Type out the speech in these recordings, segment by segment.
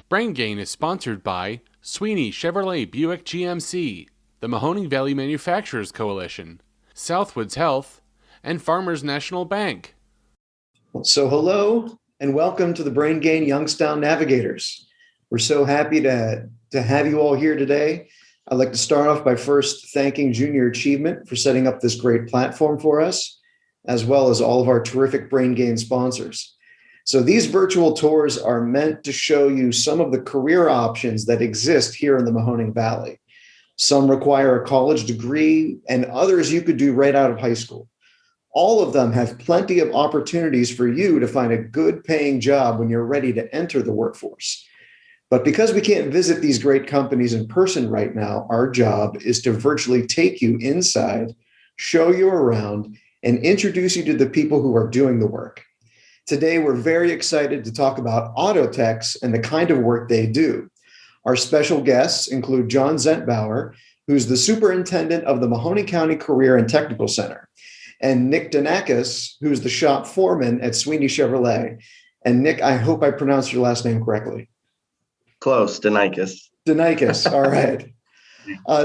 Brain Gain is sponsored by Sweeney Chevrolet Buick GMC, the Mahoning Valley Manufacturers Coalition, Southwoods Health, and Farmers National Bank. So hello and welcome to the Brain Gain Youngstown Navigators. We're so happy to have you all here today. I'd like to start off by first thanking Junior Achievement for setting up this great platform for us, as well as all of our terrific Brain Gain sponsors. So these virtual tours are meant to show you some of the career options that exist here in the Mahoning Valley. Some require a college degree and others you could do right out of high school. All of them have plenty of opportunities for you to find a good paying job when you're ready to enter the workforce. But because we can't visit these great companies in person right now, our job is to virtually take you inside, show you around, and introduce you to the people who are doing the work. Today, we're very excited to talk about auto techs and the kind of work they do. Our special guests include John Zentbauer, who's the superintendent of the Mahoning County Career and Technical Center, and Nick Danakis, who's the shop foreman at Sweeney Chevrolet. And Nick, I hope I pronounced your last name correctly. Close, Danakis. Danakis, all right.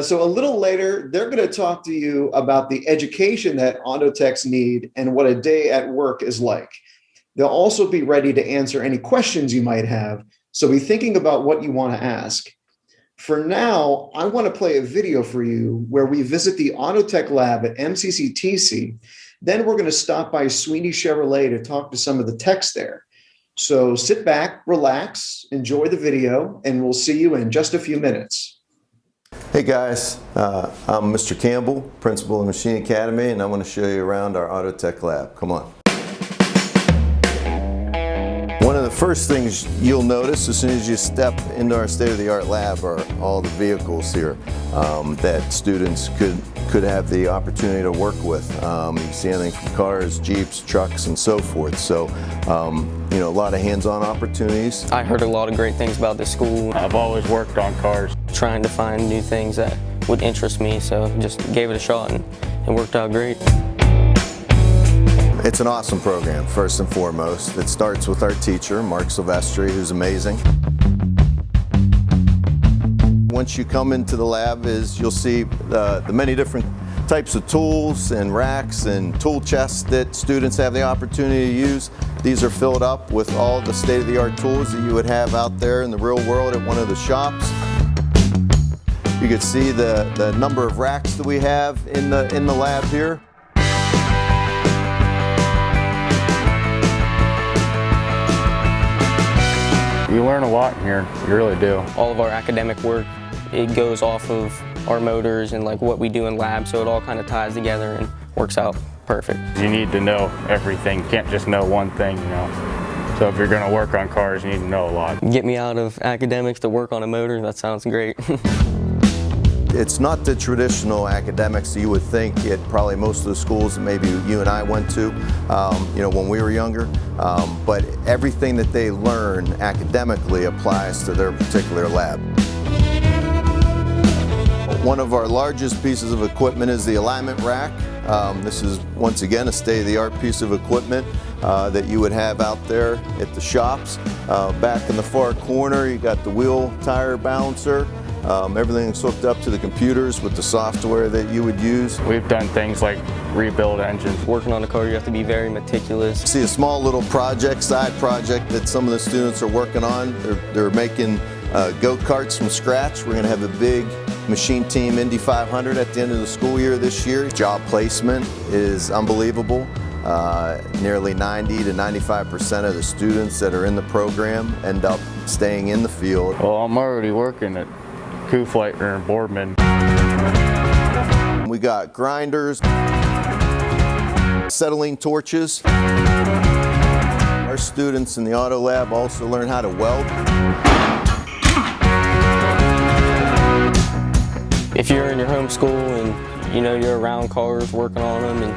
So a little later, they're going to talk to you about the education that auto techs need and what a day at work is like. They'll also be ready to answer any questions you might have, so be thinking about what you want to ask. For now, I want to play a video for you where we visit the Auto Tech Lab at MCCTC. Then we're going to stop by Sweeney Chevrolet to talk to some of the techs there. So sit back, relax, enjoy the video, and we'll see you in just a few minutes. Hey guys, I'm Mr. Campbell, principal of Machine Academy, and I want to show you around our Auto Tech Lab. Come on. One of the first things you'll notice as soon as you step into our state-of-the-art lab are all the vehicles here that students could have the opportunity to work with. You can see anything from cars, Jeeps, trucks, and so forth. So, you know, a lot of hands-on opportunities. I heard a lot of great things about this school. I've always worked on cars. Trying to find new things that would interest me, so just gave it a shot and it worked out great. It's an awesome program, first and foremost. It starts with our teacher, Mark Silvestri, who's amazing. Once you come into the lab, you'll see the many different types of tools and racks and tool chests that students have the opportunity to use. These are filled up with all the state-of-the-art tools that you would have out there in the real world at one of the shops. You can see the number of racks that we have in the lab here. You learn a lot in here, you really do. All of our academic work, it goes off of our motors and like what we do in lab, so it all kind of ties together and works out perfect. You need to know everything, you can't just know one thing, you know. So if you're going to work on cars, you need to know a lot. Get me out of academics to work on a motor, that sounds great. It's not the traditional academics that you would think at probably most of the schools that maybe you and I went to, you know, when we were younger. But everything that they learn academically applies to their particular lab. One of our largest pieces of equipment is the alignment rack. This is, once again, a state-of-the-art piece of equipment that you would have out there at the shops. Back in the far corner, you got the wheel tire balancer. Everything's hooked up to the computers with the software that you would use. We've done things like rebuild engines. Working on a car, you have to be very meticulous. See a small little project, side project that some of the students are working on. They're making go-karts from scratch. We're going to have a big machine team Indy 500 at the end of the school year this year. Job placement is unbelievable. Nearly 90 to 95% of the students that are in the program end up staying in the field. Well, I'm already working at Kuhfleitner and Boardman. We got grinders, acetylene torches. Our students in the auto lab also learn how to weld. If you're in your home school and you know you're around cars working on them, and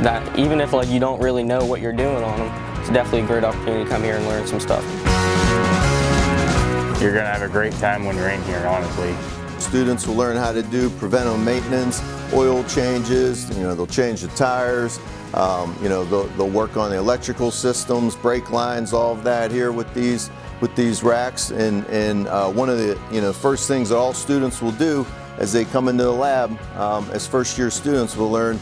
that even if like you don't really know what you're doing on them, it's definitely a great opportunity to come here and learn some stuff. You're going to have a great time when you're in here, honestly. Students will learn how to do preventive maintenance, oil changes, you know, they'll change the tires, They'll work on the electrical systems, brake lines, all of that here with these racks. And one of the first things that all students will do as they come into the lab, as first-year students, will learn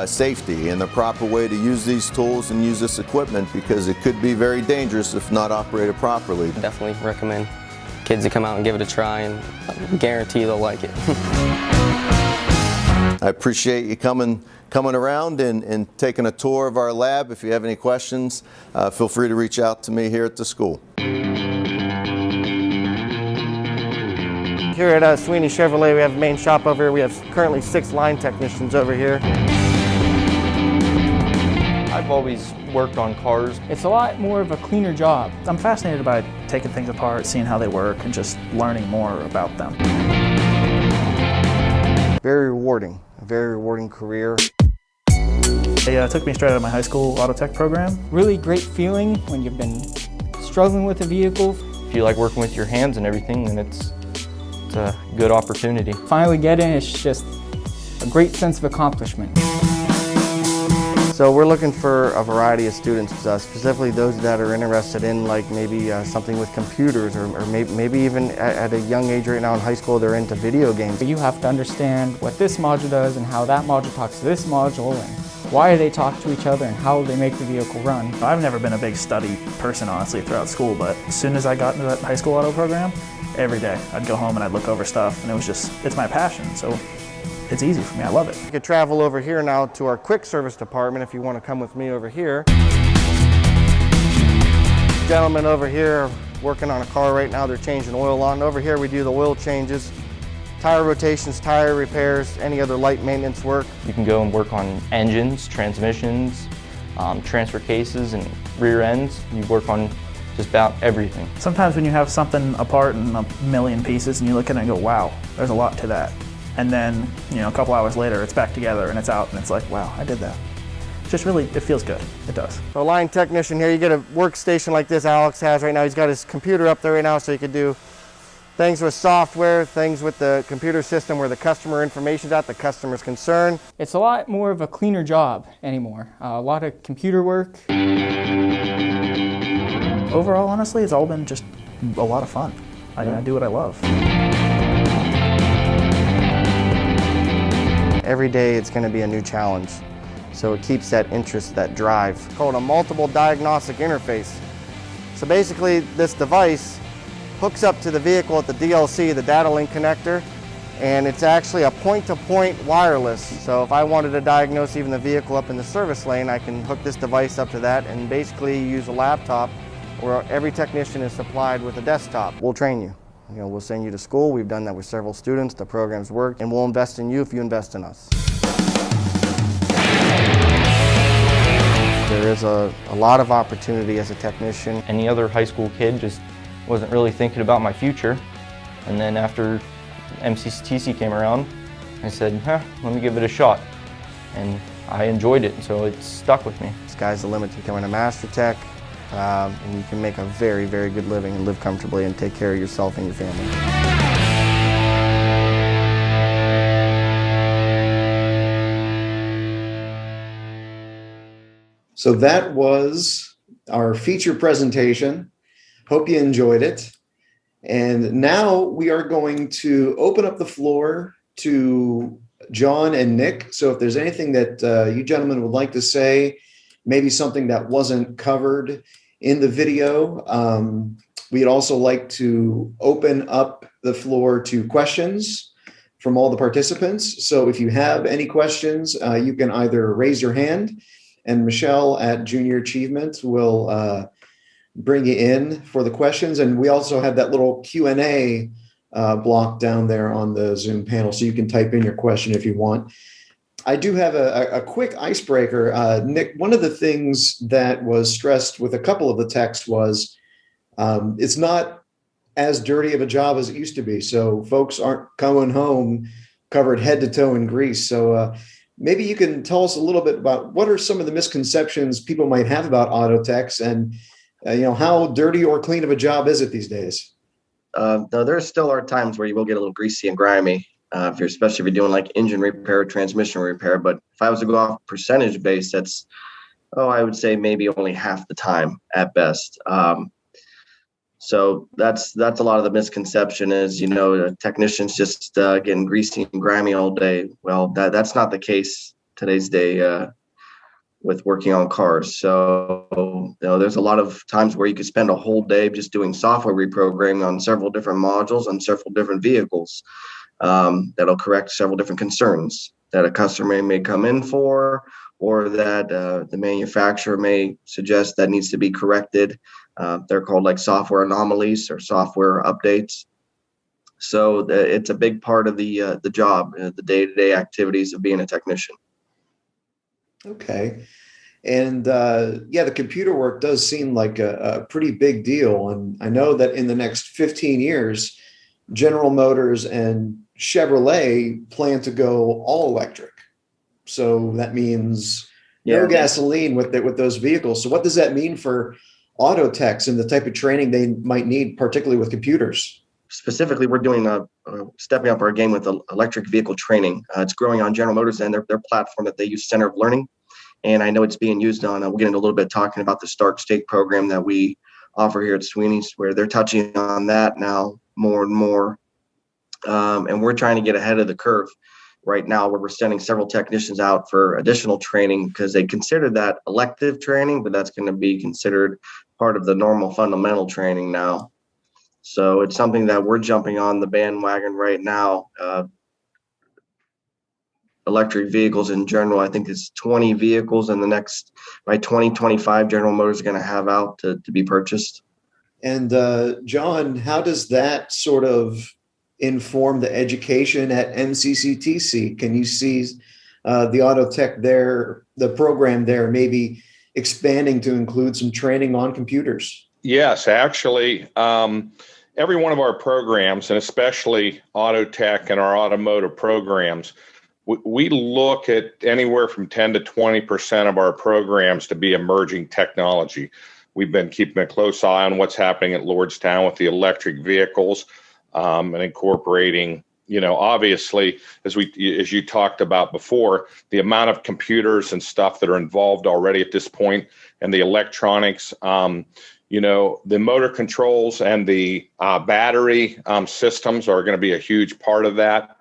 safety and the proper way to use these tools and use this equipment, because it could be very dangerous if not operated properly. Definitely recommend kids to come out and give it a try, and I guarantee they'll like it. I appreciate you coming around and taking a tour of our lab. If you have any questions, feel free to reach out to me here at the school. Here at Sweeney Chevrolet, we have the main shop over here. We have currently 6 line technicians over here. I've always worked on cars. It's a lot more of a cleaner job. I'm fascinated by taking things apart, seeing how they work, and just learning more about them. Very rewarding, a very rewarding career. They took me straight out of my high school auto tech program. Really great feeling when you've been struggling with a vehicle. If you like working with your hands and everything, then it's a good opportunity. Finally get in, it's just a great sense of accomplishment. So we're looking for a variety of students, specifically those that are interested in maybe something with computers, or maybe even at a young age right now in high school they're into video games. You have to understand what this module does and how that module talks to this module, and why they talk to each other and how they make the vehicle run. I've never been a big study person, honestly, throughout school, but as soon as I got into that high school auto program, every day I'd go home and I'd look over stuff, and it's my passion, so it's easy for me. I love it. You could travel over here now to our quick service department if you want to come with me over here. Gentlemen over here are working on a car right now. They're changing oil on. Over here we do the oil changes, tire rotations, tire repairs, any other light maintenance work. You can go and work on engines, transmissions, transfer cases, and rear ends. You work on just about everything. Sometimes when you have something apart in a million pieces and you look at it and go, wow, there's a lot to that. And then, a couple hours later, it's back together and it's out, and it's like, wow, I did that. Just really, it feels good. It does. So line technician here, you get a workstation like this Alex has right now. He's got his computer up there right now, so you can do things with software, things with the computer system where the customer information's at, the customer's concern. It's a lot more of a cleaner job anymore. A lot of computer work. Overall, honestly, it's all been just a lot of fun. I do what I love. Every day it's going to be a new challenge, so it keeps that interest, that drive. It's called a multiple diagnostic interface. So basically this device hooks up to the vehicle at the DLC, the data link connector, and it's actually a point-to-point wireless. So if I wanted to diagnose even the vehicle up in the service lane, I can hook this device up to that and basically use a laptop where every technician is supplied with a desktop. We'll train you. We'll send you to school. We've done that with several students. The programs work, and we'll invest in you if you invest in us. There is a lot of opportunity as a technician. Any other high school kid just wasn't really thinking about my future. And then after MCCTC came around, I said, let me give it a shot. And I enjoyed it, so it stuck with me. Sky's the limit to becoming a master tech. And you can make a very, very good living and live comfortably and take care of yourself and your family. So that was our feature presentation. Hope you enjoyed it. And now we are going to open up the floor to John and Nick. So if there's anything that you gentlemen would like to say, maybe something that wasn't covered in the video, we'd also like to open up the floor to questions from all the participants. So if you have any questions, you can either raise your hand, and Michelle at Junior Achievement will bring you in for the questions. And we also have that little Q&A block down there on the Zoom panel, so you can type in your question if you want. I do have a quick icebreaker. Nick, one of the things that was stressed with a couple of the texts was it's not as dirty of a job as it used to be. So folks aren't coming home covered head to toe in grease. So maybe you can tell us a little bit about what are some of the misconceptions people might have about auto techs, and how dirty or clean of a job is it these days? No, there still are times where you will get a little greasy and grimy. especially if you're doing like engine repair or transmission repair. But if I was to go off percentage base, that's, I would say maybe only half the time at best. So that's a lot of the misconception is, technicians just getting greasy and grimy all day. Well, that's not the case today's day with working on cars. So, there's a lot of times where you could spend a whole day just doing software reprogramming on several different modules on several different vehicles that'll correct several different concerns that a customer may come in for, or that the manufacturer may suggest that needs to be corrected. They're called like software anomalies or software updates. So it's a big part of the job, the day-to-day activities of being a technician. Okay. And the computer work does seem like a pretty big deal. And I know that in the next 15 years, General Motors and Chevrolet plan to go all electric. So that means no gasoline with those vehicles. So what does that mean for auto techs and the type of training they might need, particularly with computers? Specifically, we're doing stepping up our game with electric vehicle training. It's growing on General Motors and their platform that they use, Center of Learning. And I know it's being used on, we'll get into a little bit talking about the Start State program that we offer here at Sweeney's, where they're touching on that now more and more. And we're trying to get ahead of the curve right now, where we're sending several technicians out for additional training because they consider that elective training, but that's going to be considered part of the normal fundamental training now. So it's something that we're jumping on the bandwagon right now. Electric vehicles in general, I think it's 20 vehicles in the next, by 2025, General Motors is going to have out to be purchased. And John, how does that sort of inform the education at MCCTC? Can you see the auto tech there, the program there, maybe expanding to include some training on computers? Yes, actually, every one of our programs, and especially auto tech and our automotive programs, we look at anywhere from 10 to 20% of our programs to be emerging technology. We've been keeping a close eye on what's happening at Lordstown with the electric vehicles, and incorporating, obviously, as you talked about before, the amount of computers and stuff that are involved already at this point, and the electronics, the motor controls and the battery systems are going to be a huge part of that.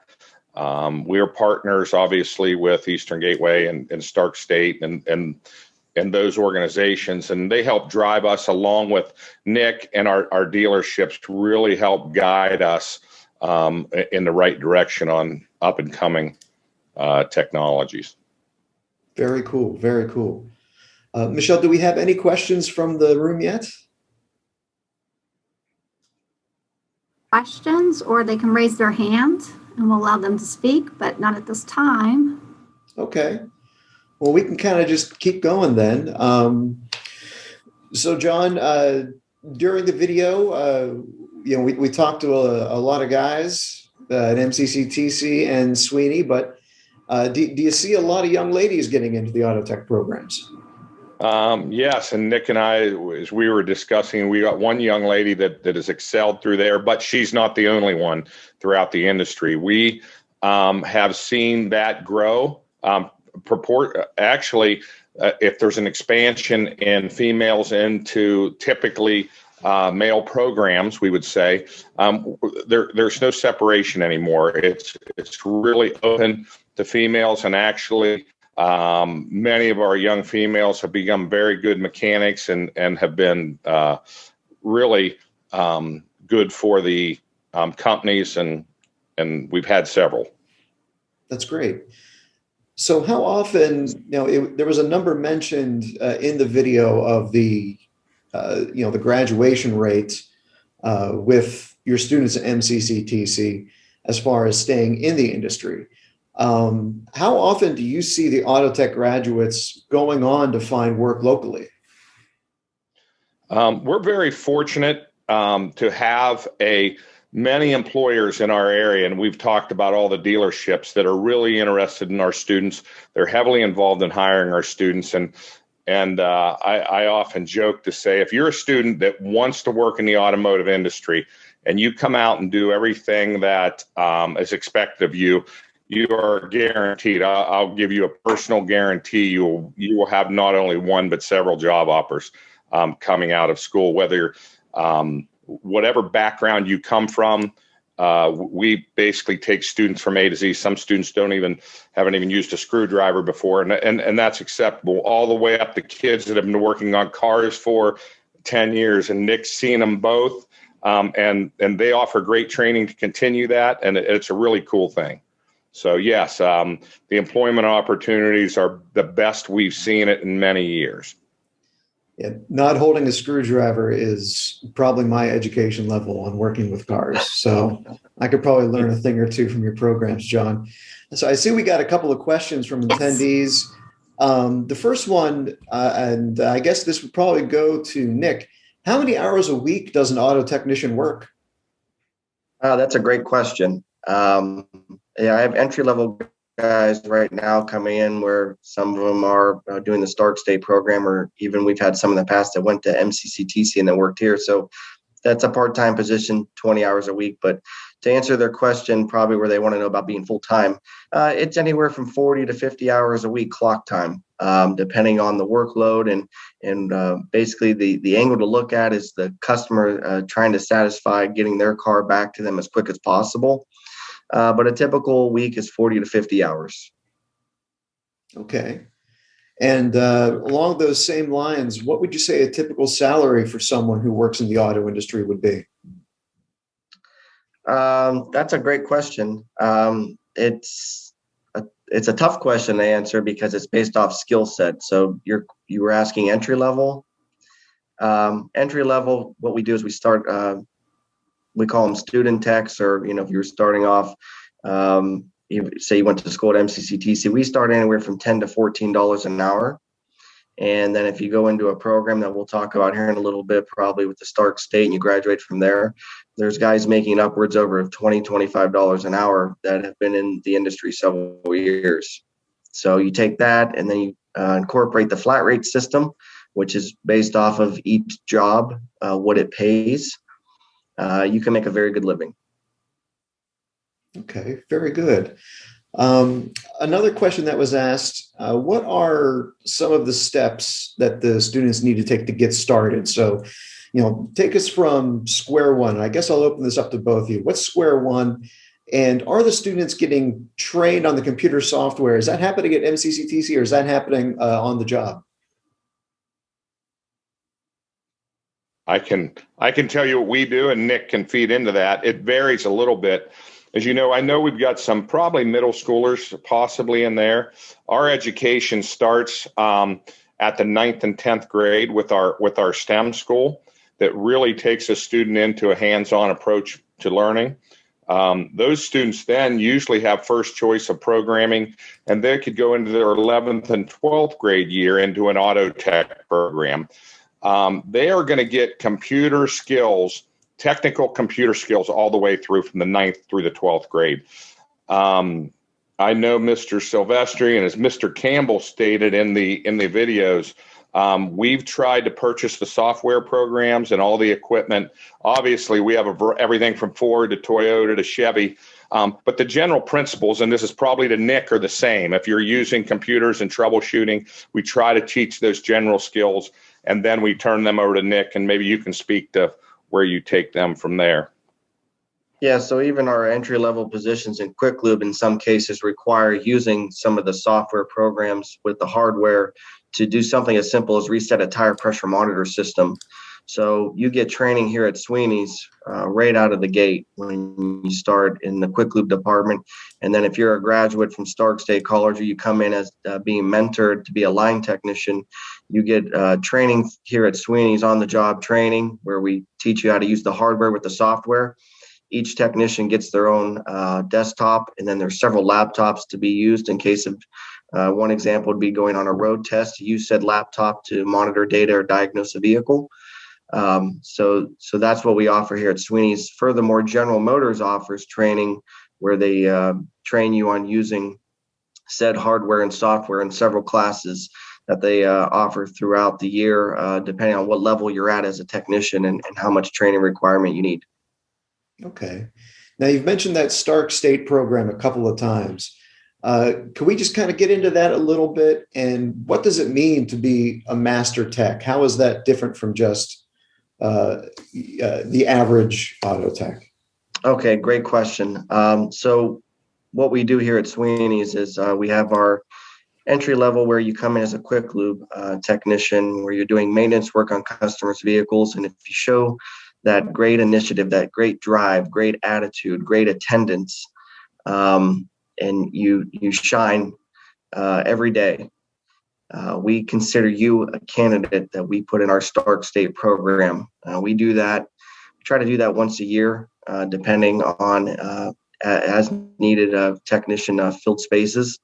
We are partners, obviously, with Eastern Gateway and Stark State and those organizations, and they help drive us along with Nick and our dealerships to really help guide us in the right direction on up and coming technologies. Very cool. Very cool. Michelle, do we have any questions from the room yet? Questions, or they can raise their hand and we'll allow them to speak, but not at this time. Okay. Well, we can kind of just keep going then. So, John, during the video, we talked to a lot of guys at MCCTC and Sweeney, but do you see a lot of young ladies getting into the auto tech programs? Yes, and Nick and I, as we were discussing, we got one young lady that has excelled through there, but she's not the only one throughout the industry. We have seen that grow. If there's an expansion in females into typically male programs, we would say there's no separation anymore. It's really open to females, and actually many of our young females have become very good mechanics and have been really good for the companies, and we've had several. That's great. So how often, there was a number mentioned in the video of the graduation rate with your students at MCCTC as far as staying in the industry. How often do you see the auto tech graduates going on to find work locally? We're very fortunate to have many employers in our area, and we've talked about all the dealerships that are really interested in our students. They're heavily involved in hiring our students, and I often joke to say, if you're a student that wants to work in the automotive industry and you come out and do everything that is expected of you, you are guaranteed. I'll give you a personal guarantee. You will have not only one but several job offers coming out of school. Whether whatever background you come from, we basically take students from A to Z. Some students haven't even used a screwdriver before, and that's acceptable. All the way up to kids that have been working on cars for 10 years, and Nick's seen them both, and they offer great training to continue that, and it's a really cool thing. So yes, the employment opportunities are the best we've seen it in many years. Yeah, not holding a screwdriver is probably my education level on working with cars. So I could probably learn a thing or two from your programs, John. So I see we got a couple of questions from attendees. The first one, and I guess this would probably go to Nick. How many hours a week does an auto technician work? That's a great question. Yeah, I have entry-level guys right now coming in where some of them are doing the Stark State program, or even we've had some in the past that went to MCCTC and then worked here. So that's a part-time position, 20 hours a week. But to answer their question, probably where they want to know about being full-time, it's anywhere from 40 to 50 hours a week clock time, depending on the workload. And basically the angle to look at is the customer trying to satisfy getting their car back to them as quick as possible. But a typical week is 40 to 50 hours. Okay. And along those same lines, what would you say a typical salary for someone who works in the auto industry would be? That's a great question. It's a tough question to answer because it's based off skill set. So you were asking entry level. Entry level, what we do is we start. We call them student techs, or if you're starting off, say you went to school at MCCTC, we start anywhere from $10 to $14 an hour. And then if you go into a program that we'll talk about here in a little bit, probably with the Stark State, and you graduate from there, there's guys making upwards over $20, $25 an hour that have been in the industry several years. So you take that and then you incorporate the flat rate system, which is based off of each job, what it pays. You can make a very good living. Okay, very good. Another question that was asked, what are some of the steps that the students need to take to get started? So, take us from square one. I guess I'll open this up to both of you. What's square one? And are the students getting trained on the computer software? Is that happening at MCCTC, or is that happening on the job? I can tell you what we do, and Nick can feed into that. It varies a little bit. As you know, I know we've got some probably middle schoolers possibly in there. Our education starts at the 9th and 10th grade with our STEM school that really takes a student into a hands-on approach to learning. Those students then usually have first choice of programming, and they could go into their 11th and 12th grade year into an auto tech program. They are going to get computer skills, technical computer skills, all the way through from the 9th through the 12th grade. I know Mr. Silvestri, and as Mr. Campbell stated in the videos, we've tried to purchase the software programs and all the equipment. Obviously, we have everything from Ford to Toyota to Chevy. But the general principles, and this is probably to Nick, are the same. If you're using computers and troubleshooting, we try to teach those general skills, and then we turn them over to Nick, and maybe you can speak to where you take them from there. Yeah, so even our entry-level positions in Quick Lube in some cases require using some of the software programs with the hardware to do something as simple as reset a tire pressure monitor system. So you get training here at Sweeney's right out of the gate when you start in the Quick Lube department. And then if you're a graduate from Stark State College, or you come in as being mentored to be a line technician, you get training here at Sweeney's, on-the-job training, where we teach you how to use the hardware with the software. Each technician gets their own desktop, and then there's several laptops to be used in case of one example would be going on a road test to use said laptop to monitor data or diagnose a vehicle. So that's what we offer here at Sweeney's. Furthermore, General Motors offers training where they train you on using said hardware and software in several classes that they offer throughout the year, depending on what level you're at as a technician and how much training requirement you need. Okay. Now, you've mentioned that Stark State program a couple of times. Can we just kind of get into that a little bit? And what does it mean to be a master tech? How is that different from just the average auto tech? Okay, great question. So what we do here at Sweeney's is we have our entry level where you come in as a quick lube technician, where you're doing maintenance work on customers' vehicles. And if you show that great initiative, that great drive, great attitude, great attendance, and you shine every day, we consider you a candidate that we put in our Stark State program. We do that. We try to do that once a year, depending on as needed technician filled spaces.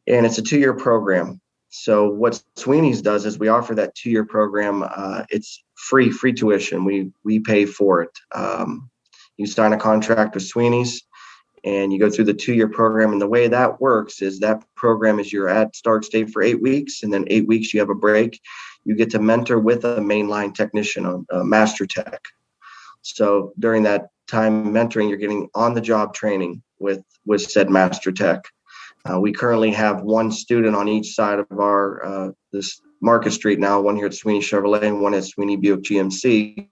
And it's a 2-year program. So what Sweeney's does is we offer that 2-year program. It's free tuition. We pay for it. You sign a contract with Sweeney's and you go through the 2-year program. And the way that works is that program is you're at Stark State for 8 weeks, and then 8 weeks you have a break. You get to mentor with a mainline technician on Master Tech. So during that time mentoring, you're getting on-the-job training with said Master Tech. We currently have 1 student on each side of our this Market Street now, one here at Sweeney Chevrolet and one at Sweeney Buick GMC,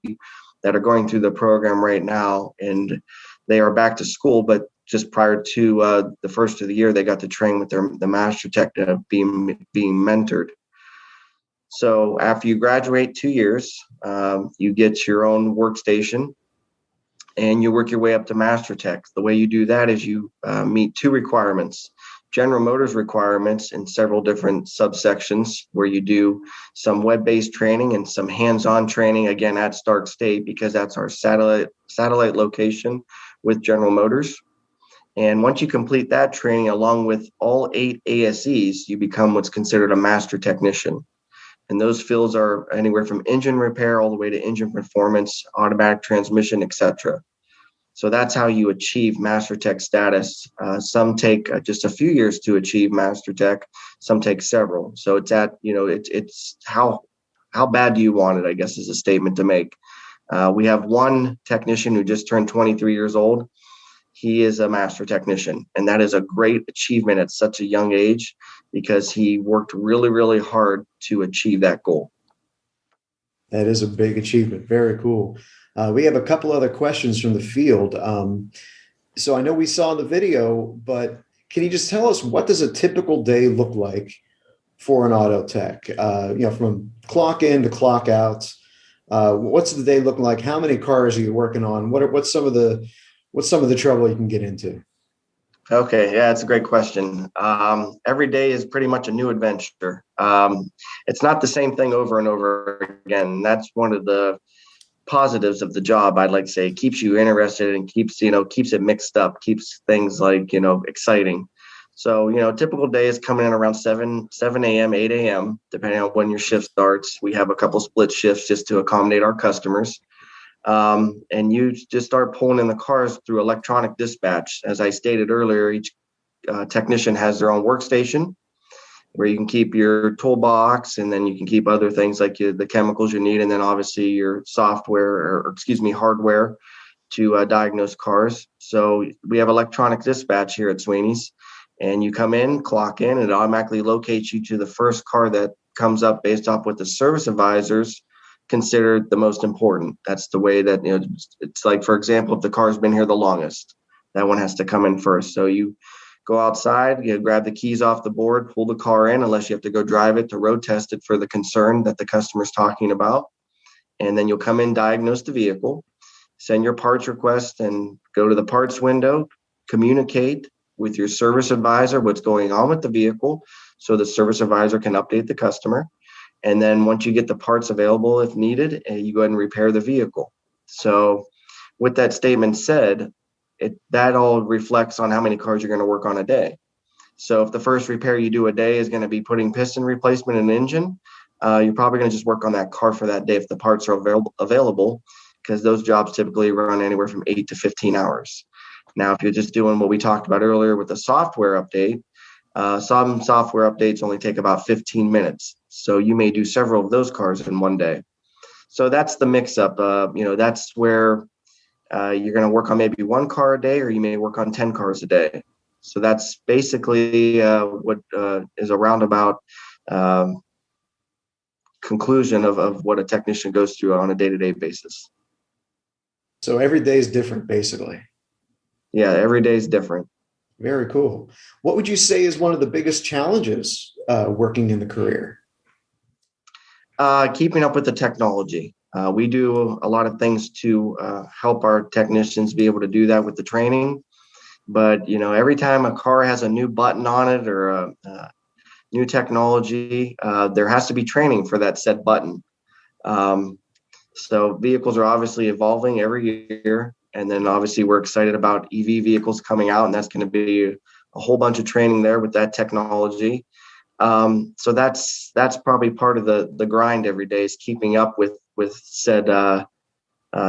that are going through the program right now. And they are back to school, but just prior to the first of the year, they got to train with the Master Tech being mentored. So after you graduate 2 years, you get your own workstation and you work your way up to Master Tech. The way you do that is you meet 2 requirements: General Motors requirements in several different subsections, where you do some web-based training and some hands-on training, again at Stark State, because that's our satellite location with General Motors. And once you complete that training, along with all 8 ASEs, you become what's considered a master technician. And those fields are anywhere from engine repair all the way to engine performance, automatic transmission, etc. So that's how you achieve Master Tech status. Some take just a few years to achieve Master Tech. Some take several. So it's it's how bad do you want it, I guess, is a statement to make. We have 1 technician who just turned 23 years old. He is a master technician, and that is a great achievement at such a young age, because he worked really, really hard to achieve that goal. That is a big achievement. Very cool. We have a couple other questions from the field. So I know we saw the video, but can you just tell us, what does a typical day look like for an auto tech? From clock in to clock out. What's the day looking like? How many cars are you working on? What's some of the trouble you can get into? Okay, yeah, it's a great question. Every day is pretty much a new adventure. It's not the same thing over and over again. That's one of the positives of the job, I'd like to say. It keeps you interested and keeps it mixed up, keeps things exciting. So, typical day is coming in around 7 a.m., 8 a.m., depending on when your shift starts. We have a couple split shifts just to accommodate our customers. And you just start pulling in the cars through electronic dispatch. As I stated earlier, each technician has their own workstation where you can keep your toolbox, and then you can keep other things like the chemicals you need, and then obviously your hardware to diagnose cars. So we have electronic dispatch here at Sweeney's, and you come in, clock in, and it automatically locates you to the first car that comes up based off what the service advisors considered the most important. That's the way that, it's like, for example, if the car's been here the longest, that one has to come in first. So you go outside, you grab the keys off the board, pull the car in, unless you have to go drive it to road test it for the concern that the customer's talking about. And then you'll come in, diagnose the vehicle, send your parts request, and go to the parts window, communicate with your service advisor what's going on with the vehicle, so the service advisor can update the customer. And then once you get the parts available, if needed, you go ahead and repair the vehicle. So with that statement said, that all reflects on how many cars you're going to work on a day. So if the first repair you do a day is going to be putting piston replacement in an engine, you're probably going to just work on that car for that day if the parts are available, because those jobs typically run anywhere from 8 to 15 hours. Now, if you're just doing what we talked about earlier with the software update, some software updates only take about 15 minutes. So you may do several of those cars in one day. So that's the mix up. That's where you're going to work on maybe 1 car a day, or you may work on 10 cars a day. So that's basically what is a roundabout conclusion of what a technician goes through on a day-to-day basis. So every day is different, basically. Yeah, every day is different. Very cool. What would you say is one of the biggest challenges working in the career? Keeping up with the technology. We do a lot of things to help our technicians be able to do that with the training. But, every time a car has a new button on it or a new technology, there has to be training for that said button. So vehicles are obviously evolving every year. And then obviously we're excited about EV vehicles coming out, and that's going to be a whole bunch of training there with that technology. So that's probably part of the grind every day, is keeping up with said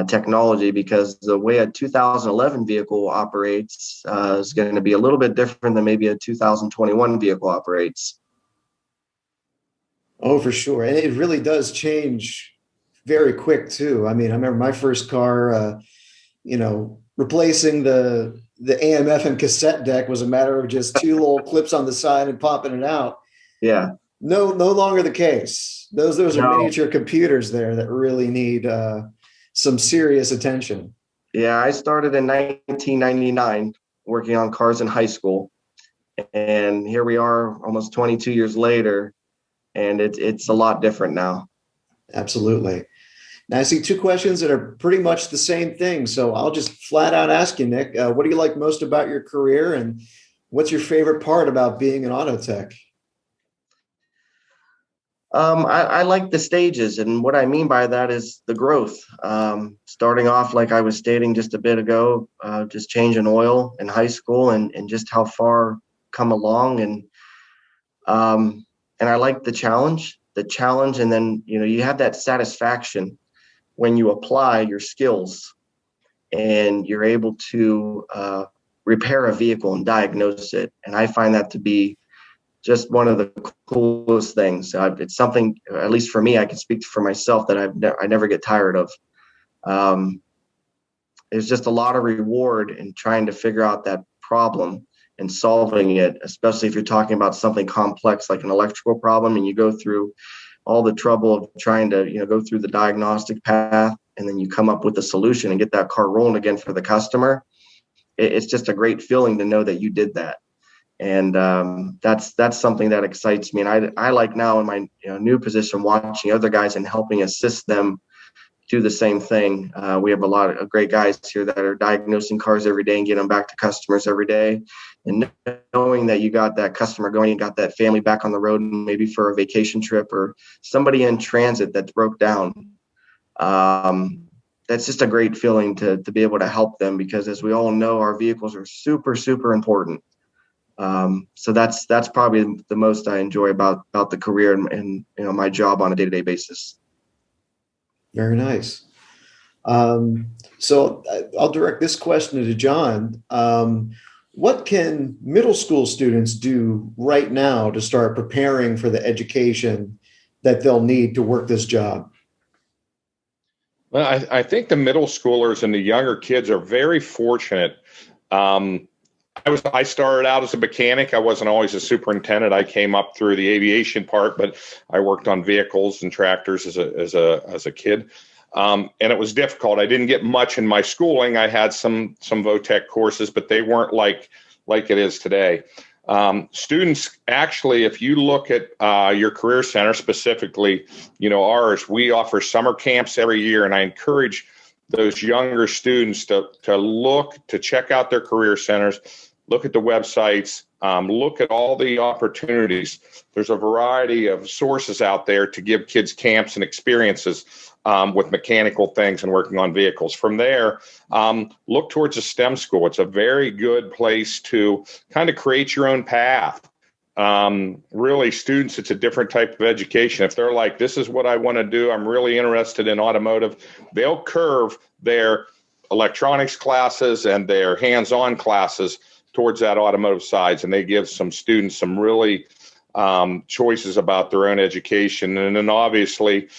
technology, because the way a 2011 vehicle operates is going to be a little bit different than maybe a 2021 vehicle operates. Oh, for sure. And it really does change very quick too. I mean, I remember my first car, replacing the AM/FM cassette deck was a matter of just 2 little clips on the side and popping it out. Yeah. No longer the case. Those are miniature computers there that really need some serious attention. Yeah, I started in 1999 working on cars in high school, and here we are almost 22 years later, and it's a lot different now. Absolutely. Now I see 2 questions that are pretty much the same thing, so I'll just flat out ask you, Nick, what do you like most about your career, and what's your favorite part about being an auto tech? I like the stages, and what I mean by that is the growth. Starting off, like I was stating just a bit ago, just changing oil in high school, and just how far come along, and I like the challenge, and then you have that satisfaction when you apply your skills and you're able to repair a vehicle and diagnose it, and I find that to be just one of the coolest things. It's something, at least for me, I can speak for myself, that I never get tired of. There's just a lot of reward in trying to figure out that problem and solving it, especially if you're talking about something complex like an electrical problem, and you go through all the trouble of trying to go through the diagnostic path, and then you come up with a solution and get that car rolling again for the customer. It's just a great feeling to know that you did that. And that's something that excites me. And I like now in my new position, watching other guys and helping assist them do the same thing. We have a lot of great guys here that are diagnosing cars every day and getting them back to customers every day. And knowing that you got that customer going, you got that family back on the road, maybe for a vacation trip, or somebody in transit that broke down. That's just a great feeling to be able to help them, because as we all know, our vehicles are super, super important. So that's probably the most I enjoy about the career and my job on a day-to-day basis. Very nice. So I'll direct this question to John. What can middle school students do right now to start preparing for the education that they'll need to work this job? Well, I think the middle schoolers and the younger kids are very fortunate. I started out as a mechanic. I wasn't always a superintendent. I came up through the aviation part, but I worked on vehicles and tractors as a kid. And it was difficult. I didn't get much in my schooling. I had some VOTEC courses, but they weren't like it is today. Students, actually, if you look at your career center, specifically, ours, we offer summer camps every year, and I encourage those younger students to check out their career centers, look at the websites, look at all the opportunities. There's a variety of sources out there to give kids camps and experiences with mechanical things and working on vehicles. From there, look towards a STEM school. It's a very good place to kind of create your own path. Really, students, it's a different type of education. If they're like, this is what I want to do, I'm really interested in automotive, they'll curve their electronics classes and their hands-on classes towards that automotive sides, and they give some students some really choices about their own education. And then obviously,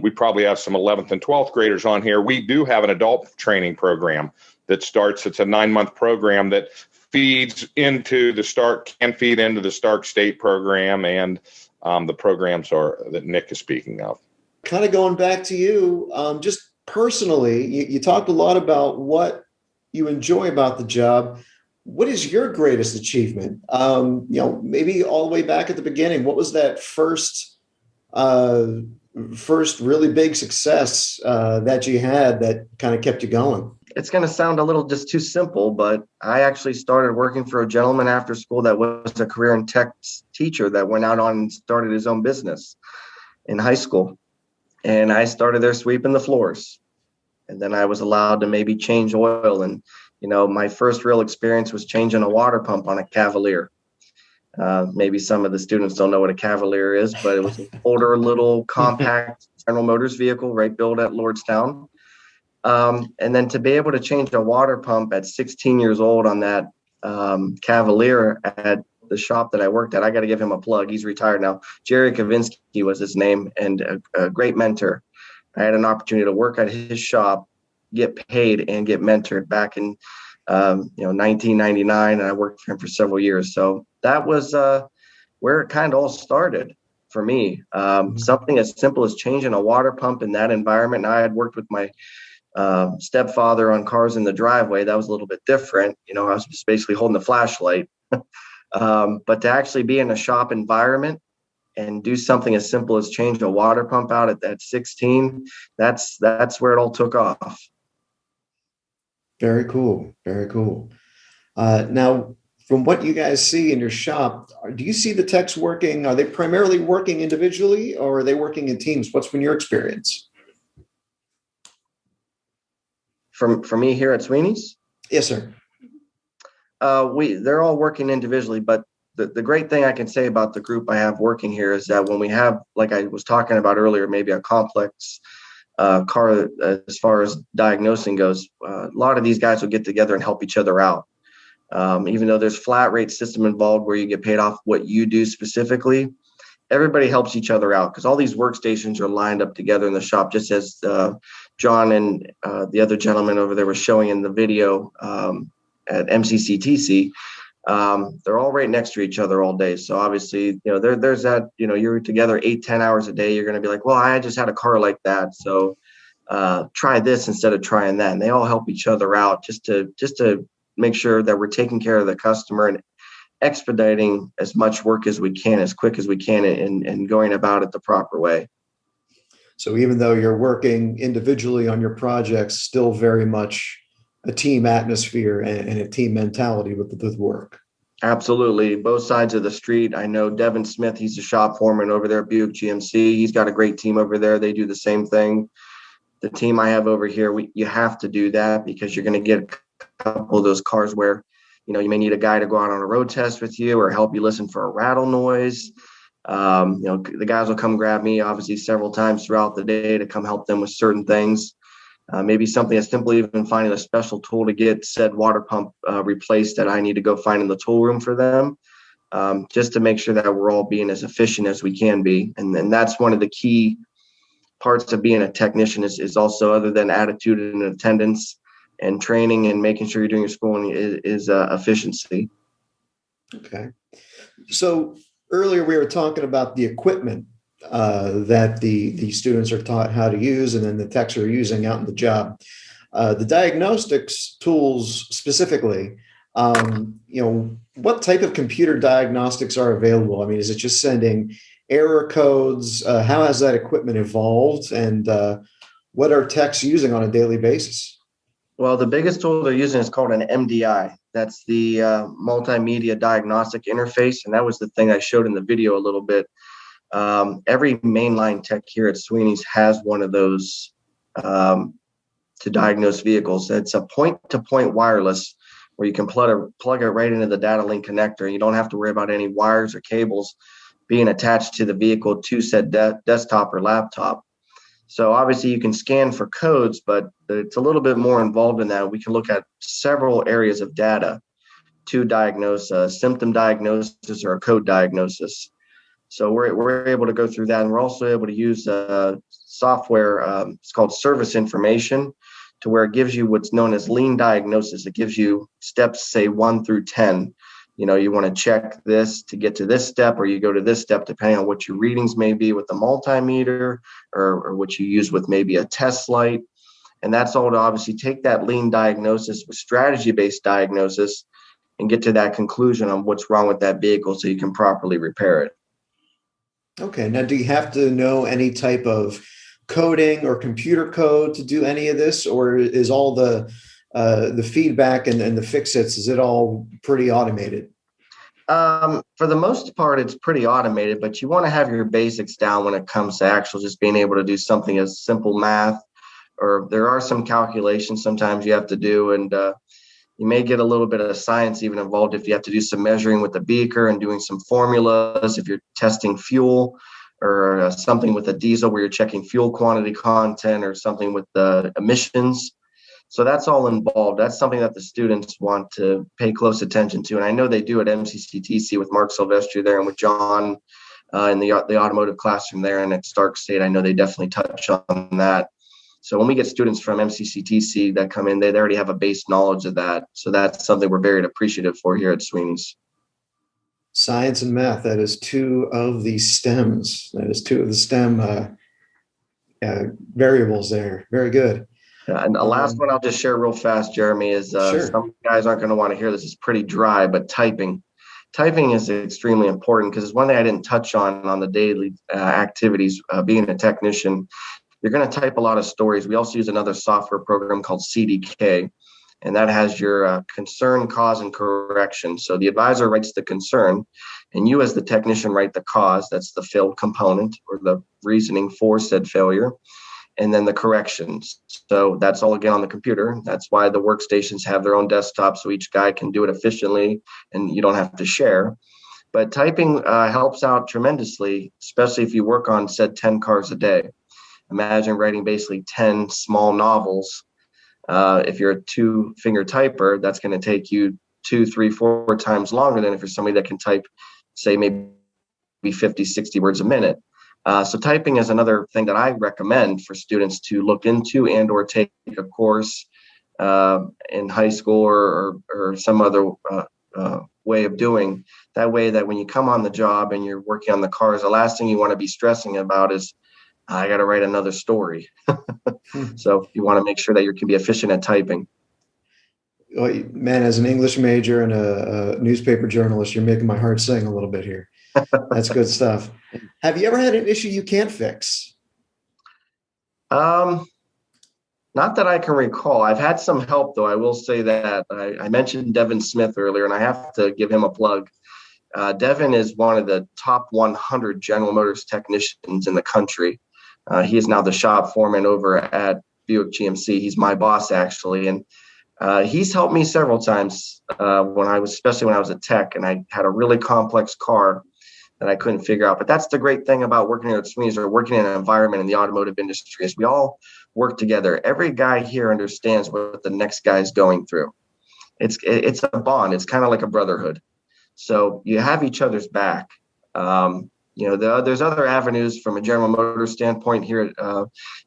we probably have some 11th and 12th graders on here. We do have an adult training program that starts. It's a 9-month program that feeds into the Stark State program and the programs that Nick is speaking of. Kind of going back to you, just personally, you talked a lot about what you enjoy about the job. What is your greatest achievement? Maybe all the way back at the beginning, what was that first really big success that you had that kind of kept you going? It's going to sound a little just too simple, but I actually started working for a gentleman after school that was a career and tech teacher that went out on and started his own business in high school. And I started there sweeping the floors. And then I was allowed to maybe change oil. And my first real experience was changing a water pump on a Cavalier. Maybe some of the students don't know what a Cavalier is, but it was an older little compact General Motors vehicle, right, built at Lordstown. And then to be able to change a water pump at 16 years old on that Cavalier at the shop that I worked at, I got to give him a plug. He's retired now. Jerry Kavinsky was his name, and a great mentor. I had an opportunity to work at his shop, get paid, and get mentored back in 1999, and I worked for him for several years. So that was where it kind of all started for me. Something as simple as changing a water pump in that environment. And I had worked with my stepfather on cars in the driveway. That was a little bit different. I was just basically holding the flashlight. But to actually be in a shop environment and do something as simple as change a water pump out at 16, that's where it all took off. Very cool. Very cool. Now, from what you guys see in your shop, do you see the techs working? Are they primarily working individually, or are they working in teams? What's been your experience? For me here at Sweeney's? Yes, sir. They're all working individually, but the great thing I can say about the group I have working here is that when we have, like I was talking about earlier, maybe a complex car as far as diagnosing goes, a lot of these guys will get together and help each other out. Even though there's flat rate system involved where you get paid off what you do specifically, everybody helps each other out because all these workstations are lined up together in the shop, just as John and the other gentleman over there were showing in the video at MCCTC. They're all right next to each other all day. So obviously, there's that, you're together 8-10 hours a day. You're going to be like, well, I just had a car like that. So try this instead of trying that. And they all help each other out just to make sure that we're taking care of the customer and expediting as much work as we can, as quick as we can, and going about it the proper way. So even though you're working individually on your projects, still very much a team atmosphere and a team mentality with work. Absolutely. Both sides of the street. I know Devin Smith, he's the shop foreman over there at Buick GMC. He's got a great team over there. They do the same thing. The team I have over here, you have to do that because you're going to get a couple of those cars where, you may need a guy to go out on a road test with you or help you listen for a rattle noise. The guys will come grab me obviously several times throughout the day to come help them with certain things. Maybe something as simple even finding a special tool to get said water pump replaced that I need to go find in the tool room for them, just to make sure that we're all being as efficient as we can be. And that's one of the key parts of being a technician is also, other than attitude and attendance and training and making sure you're doing your schooling, is efficiency. Okay. So earlier we were talking about the equipment that the students are taught how to use, and then the techs are using out in the job. The diagnostics tools specifically, what type of computer diagnostics are available? I mean, is it just sending error codes? How has that equipment evolved, and what are techs using on a daily basis? Well, the biggest tool they're using is called an MDI. That's the Multimedia Diagnostic Interface, and that was the thing I showed in the video a little bit. Every mainline tech here at Sweeney's has one of those to diagnose vehicles. It's a point-to-point wireless where you can plug it right into the data link connector. You don't have to worry about any wires or cables being attached to the vehicle to said desktop or laptop. So obviously you can scan for codes, but it's a little bit more involved in that. We can look at several areas of data to diagnose a symptom diagnosis or a code diagnosis. So we're able to go through that, and we're also able to use software. It's called service information, to where it gives you what's known as lean diagnosis. It gives you steps, say 1 through 10. You know, you want to check this to get to this step, or you go to this step, depending on what your readings may be with the multimeter, or what you use with maybe a test light. And that's all to obviously take that lean diagnosis with strategy-based diagnosis and get to that conclusion on what's wrong with that vehicle so you can properly repair it. Okay. Now, do you have to know any type of coding or computer code to do any of this, or is all the feedback and the fix-its, is it all pretty automated? For the most part, it's pretty automated, but you want to have your basics down when it comes to actual just being able to do something as simple math, or there are some calculations sometimes you have to do, and you may get a little bit of science even involved if you have to do some measuring with the beaker and doing some formulas if you're testing fuel, or something with a diesel where you're checking fuel quantity content, or something with the emissions. So that's all involved. That's something that the students want to pay close attention to. And I know they do at MCCTC with Mark Silvestri there, and with John in the automotive classroom there, and at Stark State, I know they definitely touch on that. So when we get students from MCCTC that come in, they already have a base knowledge of that. So that's something we're very appreciative for here at Sweeney's. Science and math, that is two of the STEMs. That is two of the STEM variables there. Very good. And the last one I'll just share real fast, Jeremy, is sure. Some guys aren't going to want to hear this. It's pretty dry, but typing. Typing is extremely important, because it's one thing I didn't touch on the daily activities. Being a technician, you're going to type a lot of stories. We also use another software program called CDK, and that has your concern, cause, and correction. So the advisor writes the concern, and you as the technician write the cause. That's the failed component, or the reasoning for said failure, and then the corrections. So that's all again on the computer. That's why the workstations have their own desktop, so each guy can do it efficiently and you don't have to share. But typing helps out tremendously, especially if you work on said 10 cars a day. Imagine writing basically 10 small novels. If you're a 2-finger typer, that's going to take you 2, 3, 4 times longer than if you're somebody that can type, say, maybe 50, 60 words a minute. So typing is another thing that I recommend for students to look into and or take a course in high school or some other way of doing. That way that when you come on the job and you're working on the cars, the last thing you want to be stressing about is, I got to write another story. So you want to make sure that you can be efficient at typing. Well, man, as an English major and a newspaper journalist, you're making my heart sing a little bit here. That's good stuff. Have you ever had an issue you can't fix? Not that I can recall. I've had some help, though. I will say that I mentioned Devin Smith earlier, and I have to give him a plug. Devin is one of the top 100 General Motors technicians in the country. He is now the shop foreman over at Buick GMC. He's my boss, actually, and he's helped me several times especially when I was a tech and I had a really complex car that I couldn't figure out. But that's the great thing about working here at Sweeney's, or working in an environment in the automotive industry, is we all work together. Every guy here understands what the next guy is going through. It's a bond. It's kind of like a brotherhood. So you have each other's back. There's other avenues from a General Motors standpoint here.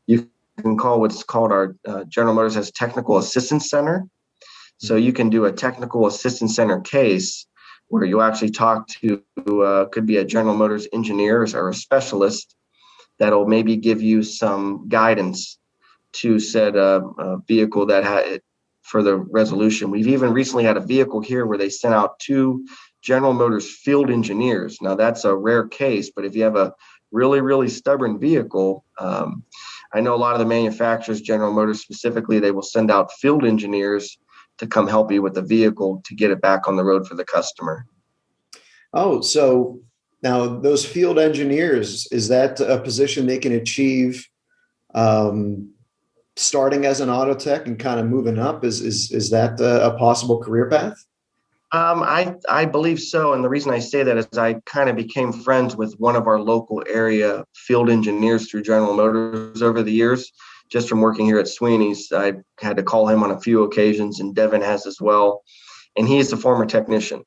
You can call what's called our General Motors has Technical Assistance Center. So you can do a Technical Assistance Center case where you actually talk to could be a General Motors engineer or a specialist that'll maybe give you some guidance to said vehicle that had for the resolution. We've even recently had a vehicle here where they sent out 2 General Motors field engineers. Now that's a rare case, but if you have a really, really stubborn vehicle, I know a lot of the manufacturers, General Motors specifically, they will send out field engineers to come help you with the vehicle to get it back on the road for the customer. Oh, so now those field engineers, is that a position they can achieve starting as an auto tech and kind of moving up? Is that a possible career path? I believe so. And the reason I say that is I kind of became friends with one of our local area field engineers through General Motors over the years, just from working here at Sweeney's. I had to call him on a few occasions, and Devin has as well. And he is a former technician.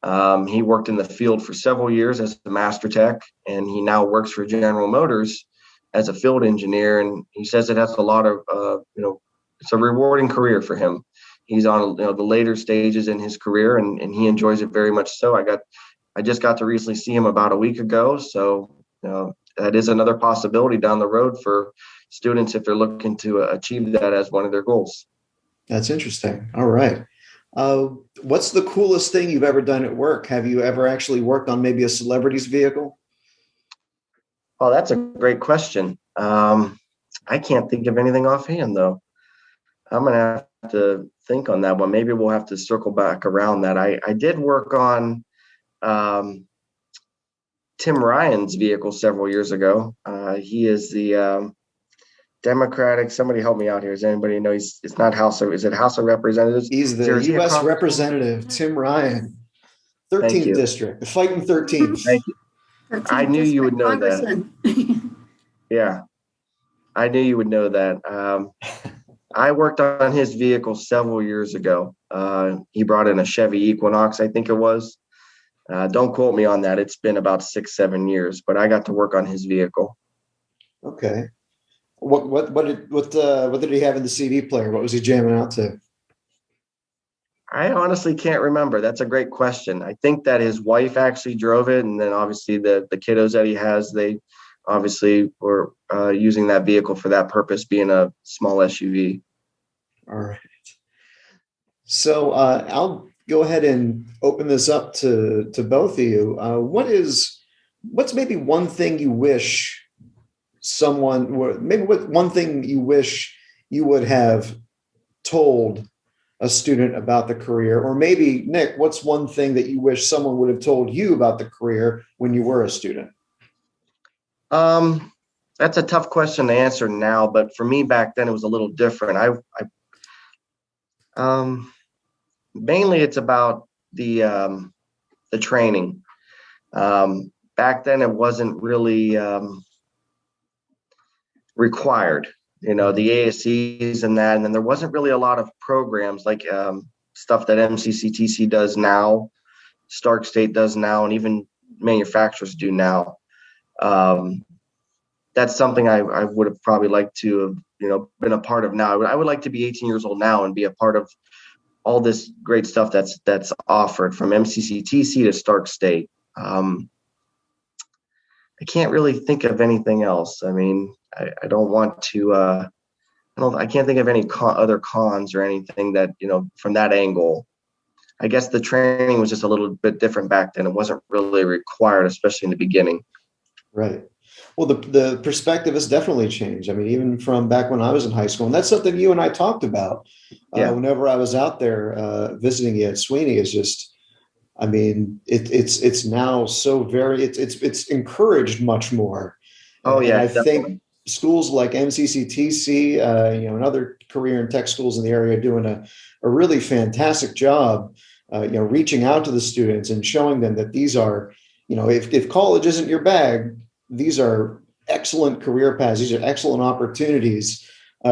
He worked in the field for several years as a master tech, and he now works for General Motors as a field engineer. And he says it has a lot of, it's a rewarding career for him. He's on the later stages in his career, and he enjoys it very much. So I just got to recently see him about a week ago. So that is another possibility down the road for students if they're looking to achieve that as one of their goals. That's interesting. All right. What's the coolest thing you've ever done at work? Have you ever actually worked on maybe a celebrity's vehicle? Oh, that's a great question. I can't think of anything offhand, though. I'm going to have to think on that one. Maybe we'll have to circle back around that. I did work on Tim Ryan's vehicle several years ago. He is the Democratic. Somebody help me out here. Does anybody know? It's not House of. Is it House of Representatives? He's the U.S. Representative, Tim Ryan, 13th District, the fighting 13th. Thank you. I knew you would know that. Yeah, I knew you would know that. I worked on his vehicle several years ago. He brought in a Chevy Equinox, I think it was. Don't quote me on that. It's been about 6-7 years, but I got to work on his vehicle. Okay. What did he have in the CD player? What was he jamming out to? I honestly can't remember. That's a great question. I think that his wife actually drove it, and then obviously the kiddos that he has, they obviously were using that vehicle for that purpose, being a small SUV. All right. So I'll go ahead and open this up to both of you. What's maybe one thing you wish one thing you wish you would have told a student about the career? Or maybe, Nick, what's one thing that you wish someone would have told you about the career when you were a student? That's a tough question to answer now, but for me back then it was a little different. Mainly it's about the training. Back then it wasn't really required, the ASCs and that, and then there wasn't really a lot of programs like stuff that MCCTC does now, Stark State does now, and even manufacturers do now. That's something I would have probably liked to have, been a part of now. I would like to be 18 years old now and be a part of all this great stuff that's offered from MCCTC to Stark State. I can't really think of anything else. I mean, I don't want to, I can't think of any other cons or anything that, from that angle. I guess the training was just a little bit different back then. It wasn't really required, especially in the beginning. Right. Well, the perspective has definitely changed. I mean, even from back when I was in high school, and that's something you and I talked about whenever I was out there visiting you at Sweeney. Is just, I mean, it's now so very it's encouraged much more. Oh yeah, and I think schools like MCCTC, and other career and tech schools in the area are doing a really fantastic job, reaching out to the students and showing them that these are, if college isn't your bag, these are excellent career paths. These are excellent opportunities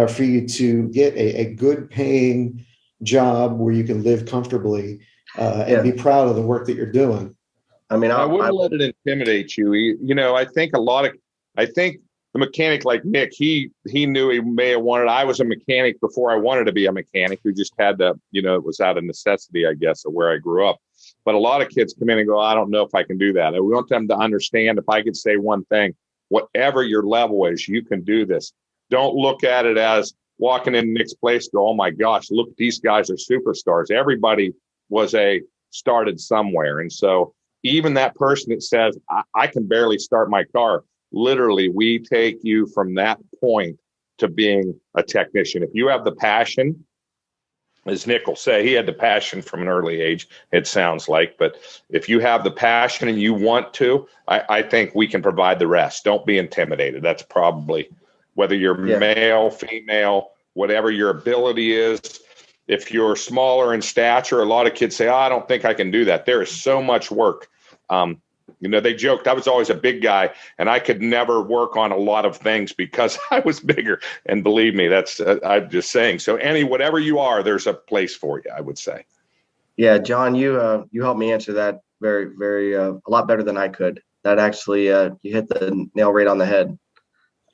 for you to get a good paying job where you can live comfortably and be proud of the work that you're doing. I mean, I wouldn't let it intimidate you. I think the mechanic like Nick, he knew he may have wanted. I was a mechanic before I wanted to be a mechanic, who just had to, it was out of necessity, I guess, of where I grew up. But a lot of kids come in and go, I don't know if I can do that. And we want them to understand, if I could say one thing, whatever your level is, you can do this. Don't look at it as walking in Nick's place, go, oh my gosh, look, these guys are superstars. Everybody started somewhere. And so even that person that says, I can barely start my car, literally, we take you from that point to being a technician. If you have the passion, as Nick will say, he had the passion from an early age, it sounds like. But if you have the passion and you want to, I think we can provide the rest. Don't be intimidated. That's probably, whether you're male, female, whatever your ability is. If you're smaller in stature, a lot of kids say, I don't think I can do that. There is so much work. They joked I was always a big guy and I could never work on a lot of things because I was bigger. And believe me, that's I'm just saying. So whatever you are, there's a place for you, I would say. Yeah, John, you helped me answer that very a lot better than I could. That actually you hit the nail right on the head.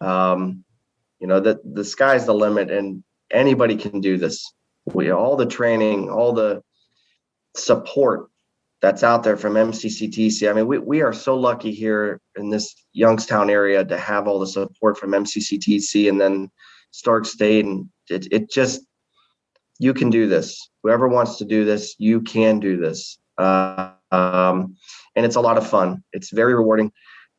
The sky's the limit, and anybody can do this. All the training, all the support that's out there from MCCTC. I mean, we are so lucky here in this Youngstown area to have all the support from MCCTC and then Stark State, and it just, you can do this. Whoever wants to do this, you can do this. And it's a lot of fun. It's very rewarding.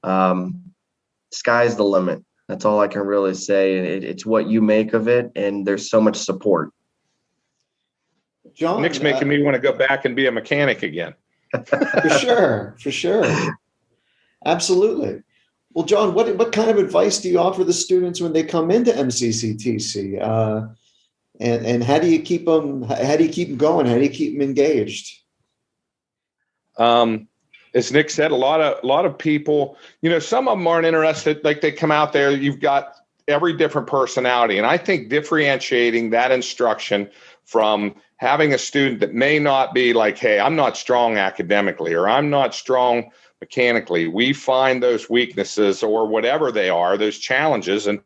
Sky's the limit. That's all I can really say. It's what you make of it, and there's so much support. John, Nick's making me want to go back and be a mechanic again. For sure. Absolutely. Well, John, what kind of advice do you offer the students when they come into MCCTC? And how do you keep them? How do you keep them going? How do you keep them engaged? As Nick said, a lot of people, some of them aren't interested. Like, they come out there, you've got every different personality. And I think differentiating that instruction from having a student that may not be like, hey, I'm not strong academically, or I'm not strong mechanically. We find those weaknesses, or whatever they are, those challenges, and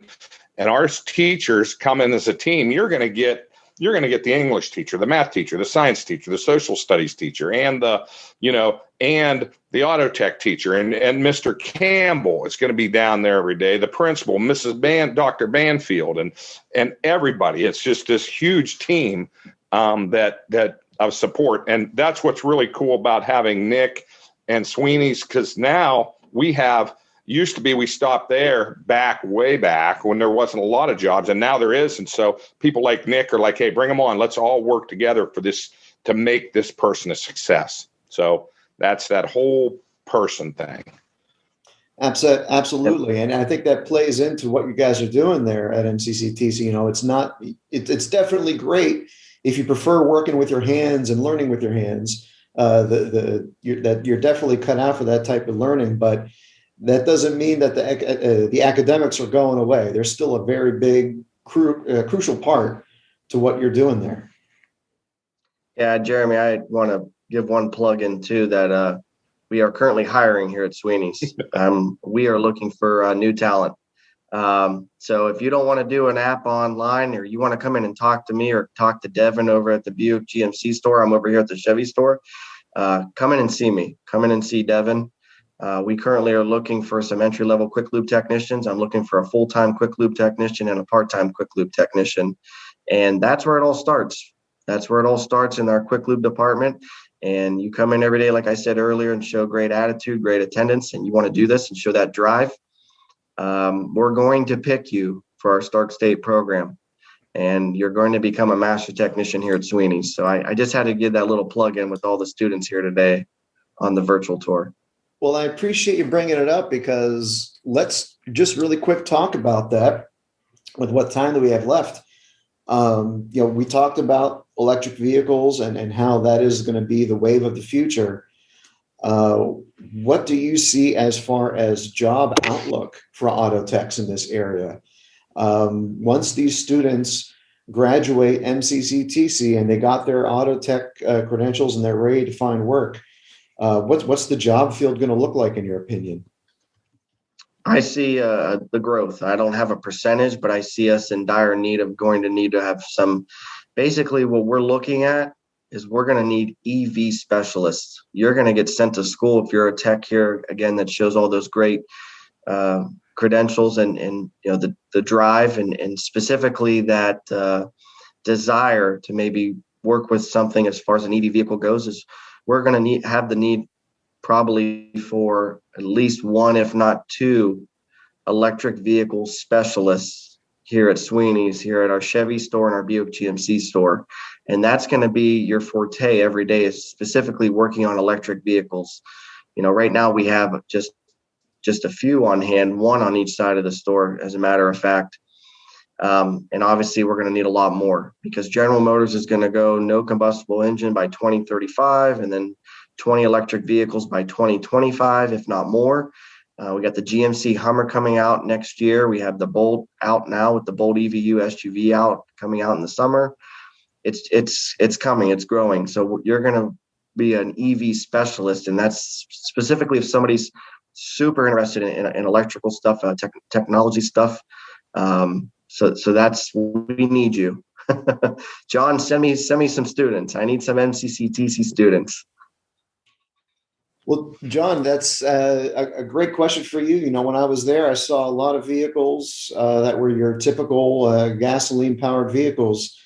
our teachers come in as a team. You're going to get the English teacher, the math teacher, the science teacher, the social studies teacher, and the auto tech teacher, and Mr. Campbell is going to be down there every day, the principal, Dr. Banfield, and everybody. It's just this huge team that of support. And that's what's really cool about having Nick and Sweeney's, because now we stopped there way back when there wasn't a lot of jobs, and now there is. And so people like Nick are like, hey, bring them on. Let's all work together for this, to make this person a success. So that's that whole person thing. Absolutely. And I think that plays into what you guys are doing there at MCCTC. It's definitely great if you prefer working with your hands and learning with your hands, you're definitely cut out for that type of learning, but that doesn't mean that the academics are going away. There's still a very big, crucial part to what you're doing there. Yeah, Jeremy, I want to give one plug in too, that we are currently hiring here at Sweeney's. We are looking for new talent. So if you don't want to do an app online, or you want to come in and talk to me, or talk to Devin over at the Buick GMC store, I'm over here at the Chevy store. Come in and see me. Come in and see Devin. We currently are looking for some entry-level quick lube technicians. I'm looking for a full-time quick lube technician and a part-time quick lube technician. And that's where it all starts. That's where it all starts, in our quick lube department. And you come in every day, like I said earlier, and show great attitude, great attendance, and you want to do this and show that drive. We're going to pick you for our Stark State program, and you're going to become a master technician here at Sweeney's. So I just had to give that little plug in with all the students here today on the virtual tour. Well, I appreciate you bringing it up, because let's just really quick talk about that with what time that we have left. We talked about electric vehicles and how that is going to be the wave of the future. What do you see as far as job outlook for auto techs in this area? Once these students graduate MCCTC and they got their auto tech credentials and they're ready to find work, what's the job field going to look like, in your opinion? I see the growth. I don't have a percentage, but I see us in dire need of going to need to have some. Basically, what we're looking at is we're going to need EV specialists. You're going to get sent to school if you're a tech here, again, that shows all those great credentials and the drive and specifically that desire to maybe work with something as far as an EV vehicle goes. Is we're going to have the need probably for at least one, if not two, electric vehicle specialists here at Sweeney's, here at our Chevy store and our Buick GMC store. And that's going to be your forte every day, is specifically working on electric vehicles. Right now we have just a few on hand, one on each side of the store, as a matter of fact. And obviously we're going to need a lot more, because General Motors is going to go no combustible engine by 2035, and then 20 electric vehicles by 2025, if not more. We got the GMC Hummer coming out next year. We have the Bolt out now, with the Bolt EVU SUV coming out in the summer. it's coming, it's growing. So you're going to be an EV specialist, and that's specifically if somebody's super interested in electrical stuff, technology stuff. So that's, we need you. John, send me some students. I need some MCC-Tc students. Well, John, that's a great question for you. You know, when I was there, I saw a lot of vehicles that were your typical gasoline-powered vehicles.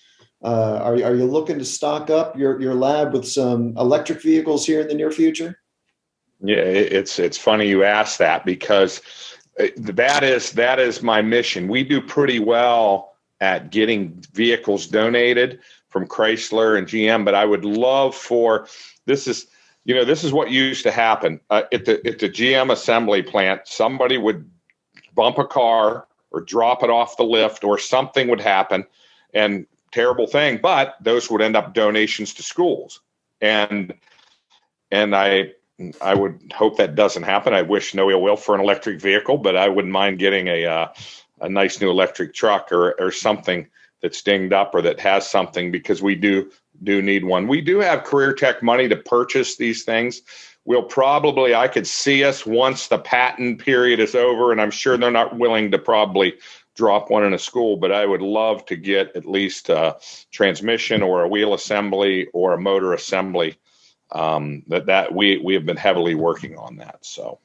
Are you looking to stock up your lab with some electric vehicles here in the near future? Yeah, it's funny you ask that, because that is my mission. We do pretty well at getting vehicles donated from Chrysler and GM, but I would love for this is what used to happen at the GM assembly plant. Somebody would bump a car or drop it off the lift, or something would happen, and terrible thing, but those would end up donations to schools. And I would hope that doesn't happen. I wish no ill will for an electric vehicle, but I wouldn't mind getting a nice new electric truck or something that's dinged up or that has something, because we do need one. We do have career tech money to purchase these things. I could see us, once the patent period is over, and I'm sure they're not willing to probably drop one in a school, but I would love to get at least a transmission or a wheel assembly or a motor assembly. That we have been heavily working on that. So,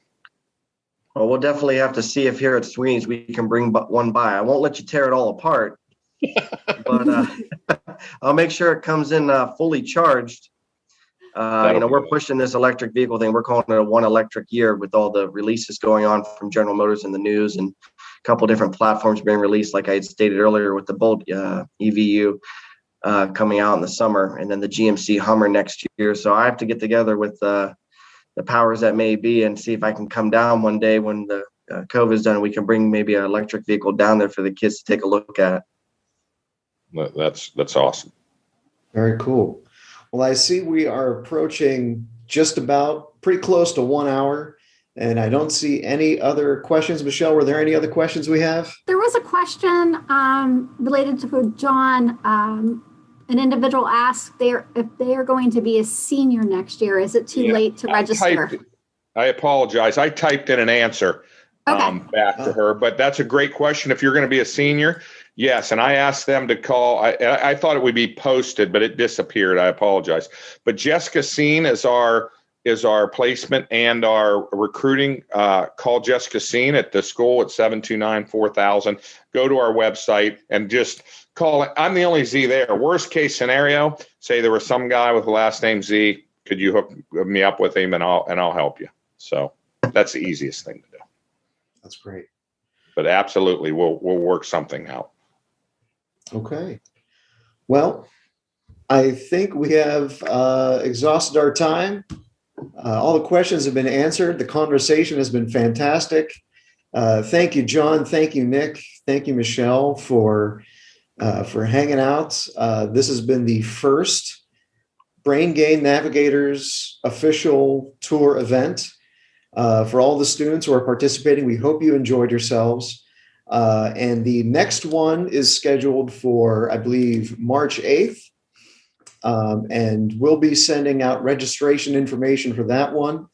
well, we'll definitely have to see if here at Sweeney's we can bring one by. I won't let you tear it all apart, but I'll make sure it comes in fully charged. We're pushing this electric vehicle thing. We're calling it a one electric year, with all the releases going on from General Motors in the news, and a couple different platforms being released, like I had stated earlier, with the Bolt EVU coming out in the summer, and then the GMC Hummer next year. So I have to get together with the powers that may be and see if I can come down one day when the COVID is done. We can bring maybe an electric vehicle down there for the kids to take a look at. That's awesome. Very cool. Well, I see we are approaching just about pretty close to 1 hour, and I don't see any other questions. Michelle, were there any other questions we have? There was a question related to John. An individual asked if they are going to be a senior next year. Is it too late to register? I apologize. I typed in an answer back to her, but that's a great question. If you're going to be a senior, yes. And I asked them to call. I thought it would be posted, but it disappeared. I apologize. But Jessica Seen is our placement and our recruiting. Call Jessica Seen at the school at 729-4000. Go to our website and just call it. I'm the only Z there. Worst case scenario, say there was some guy with the last name Z. Could you hook me up with him, and I'll help you. So that's the easiest thing to do. That's great. But absolutely, we'll work something out. Okay. Well, I think we have exhausted our time. All the questions have been answered. The conversation has been fantastic. Thank you, John. Thank you, Nick. Thank you, Michelle, for hanging out. This has been the first Brain Gain Navigators official tour event. For all the students who are participating, we hope you enjoyed yourselves. And the next one is scheduled for, I believe, March 8th. And we'll be sending out registration information for that one.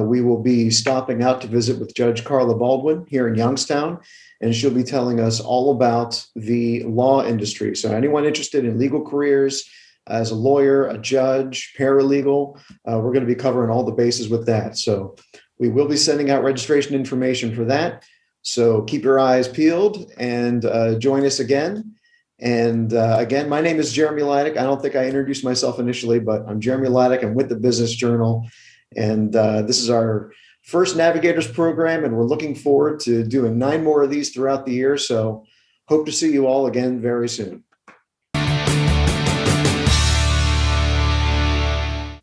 We will be stopping out to visit with Judge Carla Baldwin here in Youngstown, and she'll be telling us all about the law industry. So anyone interested in legal careers as a lawyer, a judge, paralegal, we're going to be covering all the bases with that. So we will be sending out registration information for that. So keep your eyes peeled and join us again. And again, my name is Jeremy Laddick. I don't think I introduced myself initially, but I'm Jeremy Laddick. I'm with the Business Journal. And this is our first Navigators program, and we're looking forward to doing 9 more of these throughout the year. So hope to see you all again very soon.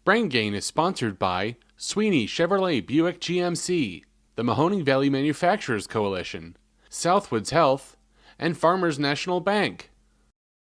Brain Gain is sponsored by Sweeney Chevrolet Buick GMC, the Mahoning Valley Manufacturers Coalition, Southwoods Health, and Farmers National Bank.